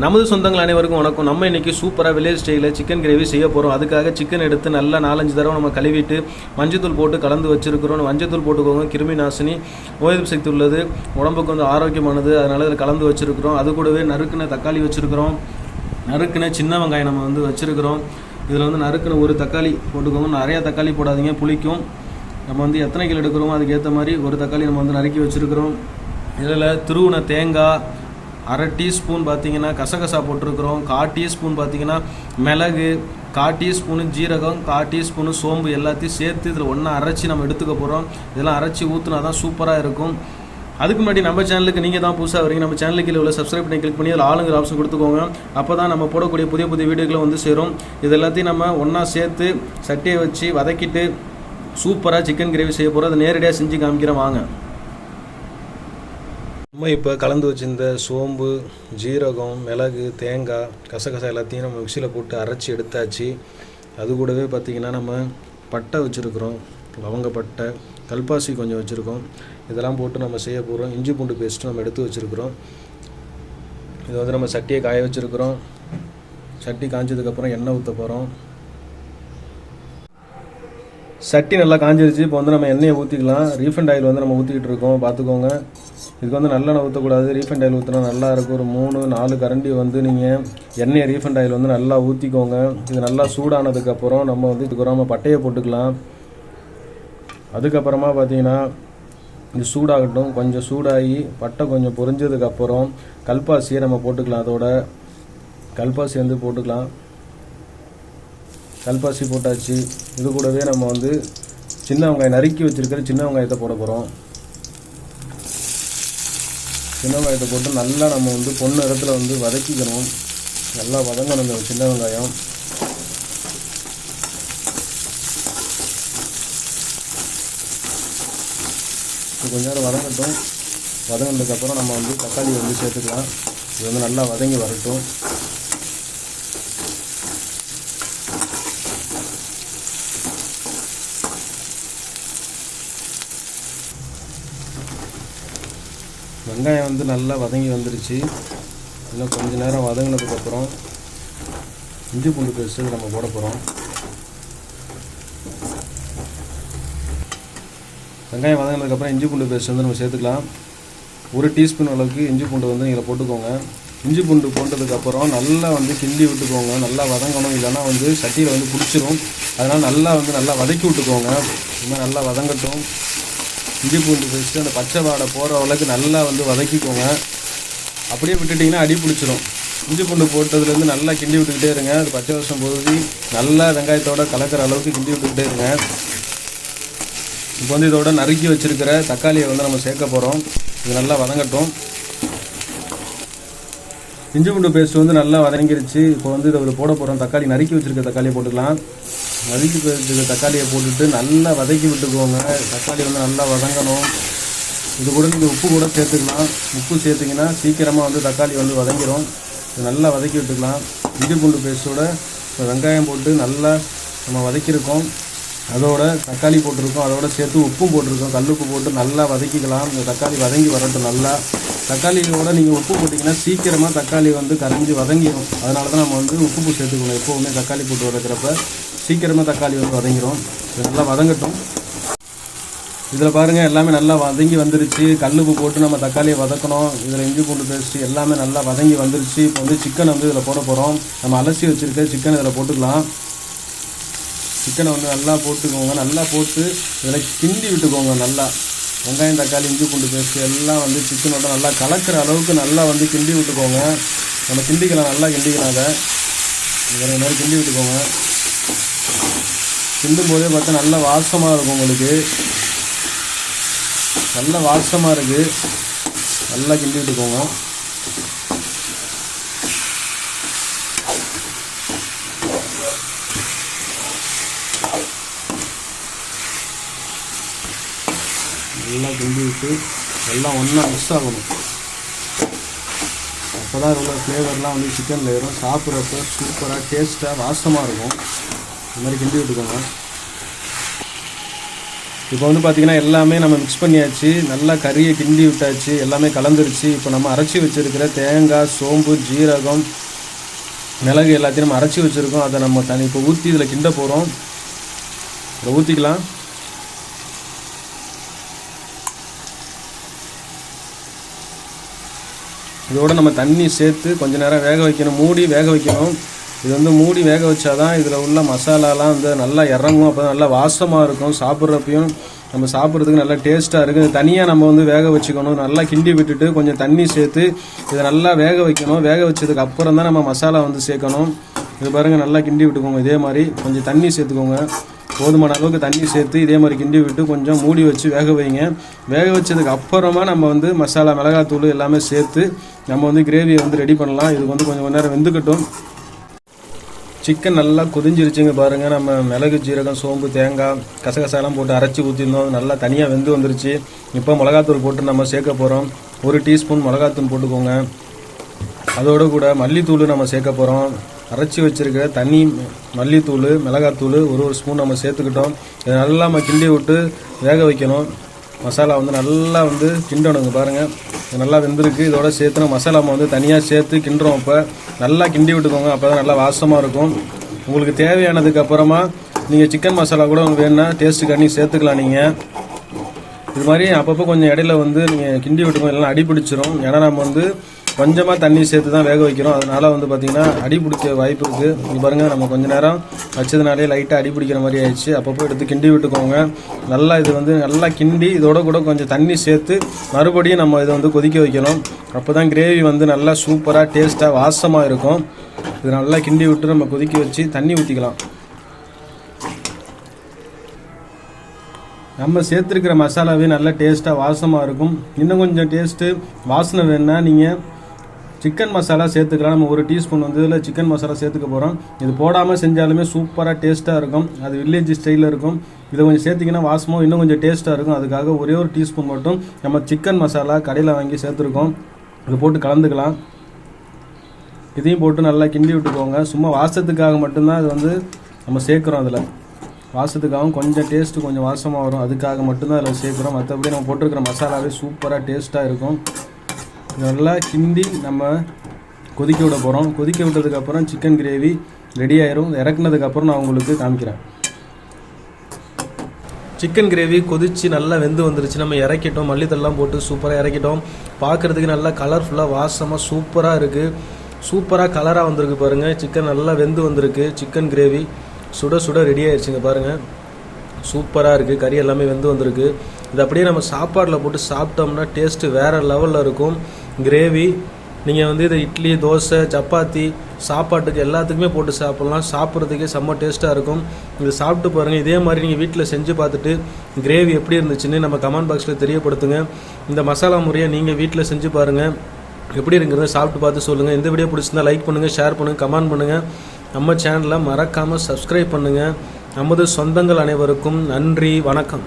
நமது சொந்தங்கள் அனைவருக்கும் வணக்கம். நம்ம இன்றைக்கி சூப்பராக வில்லேஜ் ஸ்டைலில் சிக்கன் கிரேவி செய்ய போகிறோம். அதுக்காக சிக்கன் எடுத்து நல்லா 4-5 தடவை நம்ம கழுவிட்டு மஞ்சத்தூள் போட்டு கலந்து வச்சுருக்கிறோம். மஞ்சத்தூள் போட்டுக்கோங்க, கிருமி நாசினி, நோய் எதிர்ப்பு சக்தி உள்ளது, உடம்புக்கு வந்து ஆரோக்கியமானது. அதனால் இதில் கலந்து வச்சுருக்கிறோம். அது கூடவே நறுக்குன தக்காளி வச்சுருக்கிறோம், நறுக்குன சின்ன வெங்காயம் நம்ம வந்து வச்சுருக்கிறோம். இதில் வந்து நறுக்குன ஒரு தக்காளி போட்டுக்கோங்க, நிறையா தக்காளி போடாதீங்க, புளிக்கும். நம்ம வந்து எத்தனை கிலோ எடுக்கிறோமோ அதுக்கேற்ற மாதிரி ஒரு தக்காளி நம்ம வந்து நறுக்கி வச்சுருக்கிறோம். இதில் துருவின தேங்காய், 1/2 டீஸ்பூன் பார்த்திங்கன்னா கசகசா போட்டிருக்கிறோம், 1/4 டீஸ்பூன் பார்த்திங்கன்னா மிளகு, 1/4 டீஸ்பூனு ஜீரகம், 1/4 டீஸ்பூனு சோம்பு எல்லாத்தையும் சேர்த்து இதில் ஒன்றா அரைச்சி நம்ம எடுத்துக்க போகிறோம். இதெல்லாம் அரைச்சி ஊற்றினா தான் சூப்பராக இருக்கும். அதுக்கு முன்னாடி நம்ம சேனலுக்கு நீங்கள் தான் புதுசாக வரீங்க, நம்ம சேனலுக்கு உள்ள சப்ஸ்கிரைப் பண்ணி கிளிக் பண்ணி அதில் ஆளுங்கிற ஆப்ஷன் கொடுத்துக்கோங்க. அப்போ தான் நம்ம போடக்கூடிய புதிய புதிய வீடியோக்களை வந்து சேரும். இது எல்லாத்தையும் நம்ம ஒன்றா சேர்த்து சட்டியை வச்சு வதக்கிட்டு சூப்பராக சிக்கன் கிரேவி செய்ய போகிறோம். அதை நேரடியாக செஞ்சு காமிக்கிறேன் வாங்க. நம்ம இப்போ கலந்து வச்சுருந்த சோம்பு, ஜீரகம், மிளகு, தேங்காய், கசகசா எல்லாத்தையும் நம்ம மிக்சியில் போட்டு அரைச்சி எடுத்தாச்சு. அது கூடவே பார்த்திங்கன்னா நம்ம பட்டை வச்சுருக்குறோம், லவங்கப்பட்டை, கல்பாசி கொஞ்சம் வச்சுருக்கோம். இதெல்லாம் போட்டு நம்ம செய்ய போகிறோம். இஞ்சி பூண்டு பேஸ்ட்டு நம்ம எடுத்து வச்சுருக்குறோம். இதை வந்து நம்ம சட்டியை காய வச்சுருக்குறோம். சட்டி காய்ஞ்சதுக்கப்புறம் எண்ணெய் ஊற்ற போகிறோம். சட்டி நல்லா காஞ்சிருச்சு. இப்போ வந்து நம்ம எண்ணெயை ஊற்றிக்கலாம். ரீஃபண்ட் ஆயில் வந்து நம்ம ஊற்றிக்கிட்டு இருக்கோம், பார்த்துக்கோங்க. இதுக்கு வந்து நல்லெண்ணெய் ஊற்றக்கூடாது, ரீஃபண்ட் ஆயில் ஊற்றினா நல்லா இருக்கும். ஒரு 3-4 கரண்டி வந்து நீங்கள் எண்ணெயை ரீஃபண்ட் ஆயில் வந்து நல்லா ஊற்றிக்கோங்க. இது நல்லா சூடானதுக்கப்புறம் நம்ம வந்து இதுக்கு நம்ம பட்டையை போட்டுக்கலாம். அதுக்கப்புறமா பார்த்தீங்கன்னா இது சூடாகட்டும். கொஞ்சம் சூடாகி பட்டை கொஞ்சம் பொரிஞ்சதுக்கப்புறம் கல்பாசியை நம்ம போட்டுக்கலாம். அதோட கல்பாசி வந்து போட்டுக்கலாம். கல்பாசி போட்டாச்சு. இது கூடவே நம்ம வந்து சின்ன வெங்காயம் நறுக்கி வச்சுருக்கிற சின்ன வெங்காயத்தை போட போகிறோம். சின்ன வெங்காயத்தை போட்டு நல்லா நம்ம வந்து பொண்ணு இடத்துல வந்து வதக்கிக்கணும். நல்லா வதங்கணும் இந்த சின்ன வெங்காயம். கொஞ்ச நேரம் வதங்கட்டும். வதங்கினதுக்கப்புறம் நம்ம வந்து தக்காளி வந்து சேர்த்துக்கலாம். இது வந்து நல்லா வதங்கி வரட்டும். வெங்காயம் வந்து நல்லா வதங்கி வந்துருச்சு. இன்னும் கொஞ்சம் நேரம் வதங்கினதுக்கப்புறம் இஞ்சி பூண்டு பேஸ்ட்டு நம்ம போட போகிறோம். வெங்காயம் வதங்கினதுக்கப்புறம் இஞ்சி பூண்டு பேஸ்ட் வந்து நம்ம சேர்த்துக்கலாம். 1 டீஸ்பூன் அளவுக்கு இஞ்சி பூண்டு வந்து இதில் போட்டுக்கோங்க. இஞ்சி பூண்டு போட்டதுக்கப்புறம் நல்லா வந்து கிண்டி விட்டுக்கோங்க. நல்லா வதங்கணும், இல்லைன்னா வந்து சட்டியில் வந்து பிடிச்சிரும். அதனால் நல்லா வதக்கி விட்டுக்கோங்க. இன்னும் நல்லா வதங்கட்டும். இஞ்சி பூண்டு பேஸ்ட்டு அந்த பச்சை வாடை போகிற அளவுக்கு நல்லா வந்து வதக்கிக்கோங்க. அப்படியே விட்டுட்டிங்கன்னா அடி பிடிச்சிரும். இஞ்சி பூண்டு போட்டதுலேருந்து நல்லா கிண்டி விட்டுக்கிட்டே இருங்க. அது பச்சை வாசம் போது நல்லா வெங்காயத்தோடு கலக்கிற அளவுக்கு கிண்டி விட்டுக்கிட்டே இருங்க. இப்போ வந்து இதோட நறுக்கி வச்சுருக்கிற தக்காளியை வந்து நம்ம சேர்க்க போகிறோம். இது நல்லா வதங்கட்டும். இஞ்சி பூண்டு பேஸ்ட்டு வந்து நல்லா வதங்கிருச்சு. இப்போ வந்து இதை போட போகிறோம். தக்காளி நறுக்கி வச்சுருக்க தக்காளியை போட்டுக்கலாம். நறுக்கி வச்சுருக்க தக்காளியை போட்டுட்டு நல்லா வதக்கி விட்டுக்குவோங்க. தக்காளி வந்து நல்லா வதங்கணும். இது கூட நீங்கள் உப்பு கூட சேர்த்துக்கலாம். உப்பு சேர்த்திங்கன்னா சீக்கிரமாக வந்து தக்காளி வந்து வதங்கிடும். இது நல்லா வதக்கி விட்டுக்கலாம். இஞ்சி பூண்டு பேஸ்ட்டோட வெங்காயம் போட்டு நல்லா நம்ம வதக்கியிருக்கோம். அதோட தக்காளி போட்டிருக்கோம். அதோட சேர்த்து உப்பும் போட்டிருக்கோம். கல்லுப்பு போட்டு நல்லா வதக்கிக்கலாம். இந்த தக்காளி வதங்கி வரட்டும். நல்லா தக்காளியோட நீங்கள் உப்பு போட்டிங்கன்னா சீக்கிரமாக தக்காளி வந்து கரைஞ்சி வதங்கிடும். அதனால தான் நம்ம வந்து உப்பு சேர்த்துக்கணும். எப்போவுமே தக்காளி போட்டு வதக்கிறப்ப சீக்கிரமாக தக்காளி வந்து வதங்கிடும். இது நல்லா வதங்கட்டும். இதில் பாருங்கள் எல்லாமே நல்லா வதங்கி வந்துருச்சு. கல்லுப்பு போட்டு நம்ம தக்காளியை வதக்கணும். இதில் இஞ்சி பூண்டு பேஸ்ட்டு எல்லாமே நல்லா வதங்கி வந்துருச்சு. இப்போ வந்து சிக்கனை வந்து இதில் போட போகிறோம். நம்ம அலசி வச்சுருக்க சிக்கன் இதில் போட்டுக்கலாம். சிக்கனை வந்து நல்லா போட்டுக்கோங்க. நல்லா போட்டு இதில் கிண்டி விட்டுக்கோங்க. நல்லா வெங்காயம், தக்காளி, இஞ்சி பூண்டு பேஸ்ட்டு எல்லாம் வந்து சிக்கனோட நல்லா கலக்கிற அளவுக்கு நல்லா வந்து கிண்டி விட்டுக்கோங்க. நம்ம கிண்டிக்கலாம், நல்லா கிண்டிக்கலாம். அதை இந்த மாதிரி கிண்டி விட்டுக்கோங்க. கிண்டும் போதே பார்த்தா நல்ல வாசமாக இருக்கும். உங்களுக்கு நல்ல வாசமாக இருக்குது. நல்லா கிண்டி விட்டுக்கோங்க. நல்லா கிண்டி விட்டு எல்லாம் ஒன்றா மிக்ஸ் ஆகணும். அப்போ தான் உள்ள ஃப்ளேவர்லாம் வந்து சிக்கனில் ஏறும். சாப்பிட்றப்ப சூப்பராக டேஸ்ட்டாக வாசமாக இருக்கும். இந்த மாதிரி கிண்டி விட்டுக்கோங்க. இப்போ வந்து பார்த்திங்கன்னா எல்லாமே நம்ம மிக்ஸ் பண்ணியாச்சு, நல்லா கறியை கிண்டி விட்டாச்சு, எல்லாமே கலந்துருச்சு. இப்போ நம்ம அரைச்சி வச்சுருக்கிற தேங்காய், சோம்பு, ஜீரகம், மிளகு எல்லாத்தையும் நம்ம அரைச்சி வச்சுருக்கோம். அதை நம்ம இப்போ ஊற்றி இதில் கிண்ட போகிறோம். இதை ஊற்றிக்கலாம். இதோட நம்ம தண்ணி சேர்த்து கொஞ்ச நேரம் வேக வைக்கணும், மூடி வேக வைக்கணும். இது வந்து மூடி வேக வச்சாதான் இதில் உள்ள மசாலாலாம் வந்து நல்லா இறங்கும். அப்போ நல்லா வாசமாக இருக்கும். சாப்பிட்றப்பையும் நம்ம சாப்பிட்றதுக்கு நல்லா டேஸ்ட்டாக இருக்குது. இது தனியாக நம்ம வந்து வேக வச்சுக்கணும். நல்லா கிண்டி விட்டுட்டு கொஞ்சம் தண்ணி சேர்த்து இதை நல்லா வேக வைக்கணும். வேக வச்சதுக்கு அப்புறம் தான் நம்ம மசாலா வந்து சேர்க்கணும். இது பாருங்கள், நல்லா கிண்டி விட்டுக்கோங்க. இதே மாதிரி கொஞ்சம் தண்ணி சேர்த்துக்கோங்க. போதுமான அளவுக்கு தண்ணி சேர்த்து இதே மாதிரி கிண்டி விட்டு கொஞ்சம் மூடி வச்சு வேக வைங்க. வேக வச்சதுக்கு அப்புறமா நம்ம வந்து மசாலா, மிளகாத்தூள் எல்லாமே சேர்த்து நம்ம வந்து கிரேவியை வந்து ரெடி பண்ணலாம். இதுக்கு வந்து கொஞ்சம் நேரம் வெந்துக்கட்டும். சிக்கன் நல்லா கொதிஞ்சிருச்சுங்க பாருங்கள். நம்ம மிளகு, ஜீரகம், சோம்பு, தேங்காய், கசகசாலாம் போட்டு அரைச்சி ஊற்றிருந்தோம். நல்லா தனியாக வெந்து வந்துருச்சு. இப்போ மிளகாத்தூள் போட்டு நம்ம சேர்க்க போகிறோம். 1 டீஸ்பூன் மிளகாத்தூள் போட்டுக்கோங்க. அதோடு கூட மல்லித்தூள் நம்ம சேர்க்க போகிறோம். அரைச்சி வச்சுருக்கிற தனி மல்லித்தூள், மிளகாத்தூள் ஒரு ஸ்பூன் நம்ம சேர்த்துக்கிட்டோம். இதை நல்லா நம்ம கிண்டி விட்டு வேக வைக்கணும். மசாலா வந்து நல்லா வந்து கிண்டணுங்க பாருங்கள். இது நல்லா வெந்திருக்கு. இதோட சேர்த்து நம்ம மசாலா வந்து தனியாக சேர்த்து கிண்டுறோம். இப்போ நல்லா கிண்டி விட்டுக்கோங்க. அப்போ தான் நல்லா வாசமாக இருக்கும். உங்களுக்கு தேவையானதுக்கு அப்புறமா நீங்கள் சிக்கன் மசாலா கூட உங்களுக்கு வேணுன்னா டேஸ்ட்டு கண்ணி சேர்த்துக்கலாம். நீங்கள் இது மாதிரி அப்பப்போ கொஞ்சம் இடையில வந்து நீங்கள் கிண்டி விட்டுக்கோங்க, இல்லைனா அடி பிடிச்சிரும். ஏன்னா நம்ம வந்து கொஞ்சமாக தண்ணி சேர்த்து தான் வேக வைக்கிறோம். அதனால் வந்து பார்த்திங்கன்னா அடி பிடிக்க வாய்ப்பு இருக்குது. இங்கே பாருங்கள், நம்ம கொஞ்சம் நேரம் வச்சதுனாலே லைட்டாக அடி பிடிக்கிற மாதிரி ஆயிடுச்சு. அப்பப்போ எடுத்து கிண்டி விட்டுக்கோங்க. நல்லா இது வந்து நல்லா கிண்டி இதோட கூட கொஞ்சம் தண்ணி சேர்த்து மறுபடியும் நம்ம இதை வந்து கொதிக்க வைக்கணும். அப்போ தான் கிரேவி வந்து நல்லா சூப்பராக டேஸ்ட்டாக வாசமாக இருக்கும். இது நல்லா கிண்டி விட்டு நம்ம கொதிக்க வச்சு தண்ணி ஊற்றிக்கலாம். நம்ம சேர்த்துருக்கிற மசாலாவே நல்லா டேஸ்ட்டாக வாசமாக இருக்கும். இன்னும் கொஞ்சம் டேஸ்ட்டு வாசனை வேணுன்னா நீங்கள் சிக்கன் மசாலா சேர்த்துக்கலாம். நம்ம 1 டீஸ்பூன் வந்து இதில் சிக்கன் மசாலா சேர்த்துக்க போகிறோம். இது போடாமல் செஞ்சாலுமே சூப்பராக டேஸ்ட்டாக இருக்கும். அது வில்லேஜ் ஸ்டைலில் இருக்கும். இதை கொஞ்சம் சேர்த்திங்கன்னா வாசமாக இன்னும் கொஞ்சம் டேஸ்ட்டாக இருக்கும். அதுக்காக ஒரே 1 டீஸ்பூன் மட்டும் நம்ம சிக்கன் மசாலா கடையில் வாங்கி சேர்த்துருக்கோம். இதை போட்டு கலந்துக்கலாம். இதையும் போட்டு நல்லா கிண்டி விட்டுக்கோங்க. சும்மா வாசத்துக்காக மட்டும்தான் இது வந்து நம்ம சேர்க்குறோம். அதில் வாசத்துக்காகவும் கொஞ்சம் டேஸ்ட்டு கொஞ்சம் வாசமாக வரும். அதுக்காக மட்டும்தான் அதில் சேர்க்குறோம். மற்றபடி நம்ம போட்டிருக்கிற மசாலாவே சூப்பராக டேஸ்ட்டாக இருக்கும். நல்லா கிண்டி நம்ம கொதிக்க விட போகிறோம். கொதிக்க விட்டதுக்கப்புறம் சிக்கன் கிரேவி ரெடி ஆயிரும். இறக்குனதுக்கப்புறம் நான் உங்களுக்கு காமிக்கிறேன். சிக்கன் கிரேவி கொதித்து நல்லா வெந்து வந்துருச்சு. நம்ம இறக்கிட்டோம். மல்லித்தெல்லாம் போட்டு சூப்பராக இறக்கிட்டோம். பார்க்குறதுக்கு நல்லா கலர்ஃபுல்லாக வாசமாக சூப்பராக இருக்குது. சூப்பராக கலராக வந்திருக்கு பாருங்கள். சிக்கன் நல்லா வெந்து வந்திருக்கு. சிக்கன் கிரேவி சுட சுட ரெடி ஆயிடுச்சுங்க பாருங்கள். சூப்பராக இருக்குது. கறி எல்லாமே வெந்து வந்திருக்கு. இது அப்படியே நம்ம சாப்பாடில் போட்டு சாப்பிட்டோம்னா டேஸ்ட்டு வேறு லெவலில் இருக்கும். கிரேவி நீங்கள் வந்து இதை இட்லி, தோசை, சப்பாத்தி, சாப்பாட்டுக்கு எல்லாத்துக்குமே போட்டு சாப்பிட்லாம். சாப்பிட்றதுக்கே செம்ம டேஸ்ட்டாக இருக்கும். இது சாப்பிட்டு பாருங்கள். இதே மாதிரி நீங்கள் வீட்டில் செஞ்சு பார்த்துட்டு கிரேவி எப்படி இருந்துச்சுன்னு நம்ம கமெண்ட் பாக்ஸில் தெரியப்படுத்துங்க. இந்த மசாலா முறையை நீங்கள் வீட்டில் செஞ்சு பாருங்கள். எப்படி இருக்கிறத சாப்பிட்டு பார்த்து சொல்லுங்கள். இந்த வீடியோ பிடிச்சிருந்தால் லைக் பண்ணுங்கள், ஷேர் பண்ணுங்கள், கமெண்ட் பண்ணுங்கள். நம்ம சேனலை மறக்காமல் சப்ஸ்கிரைப் பண்ணுங்கள். நமது சொந்தங்கள் அனைவருக்கும் நன்றி, வணக்கம்.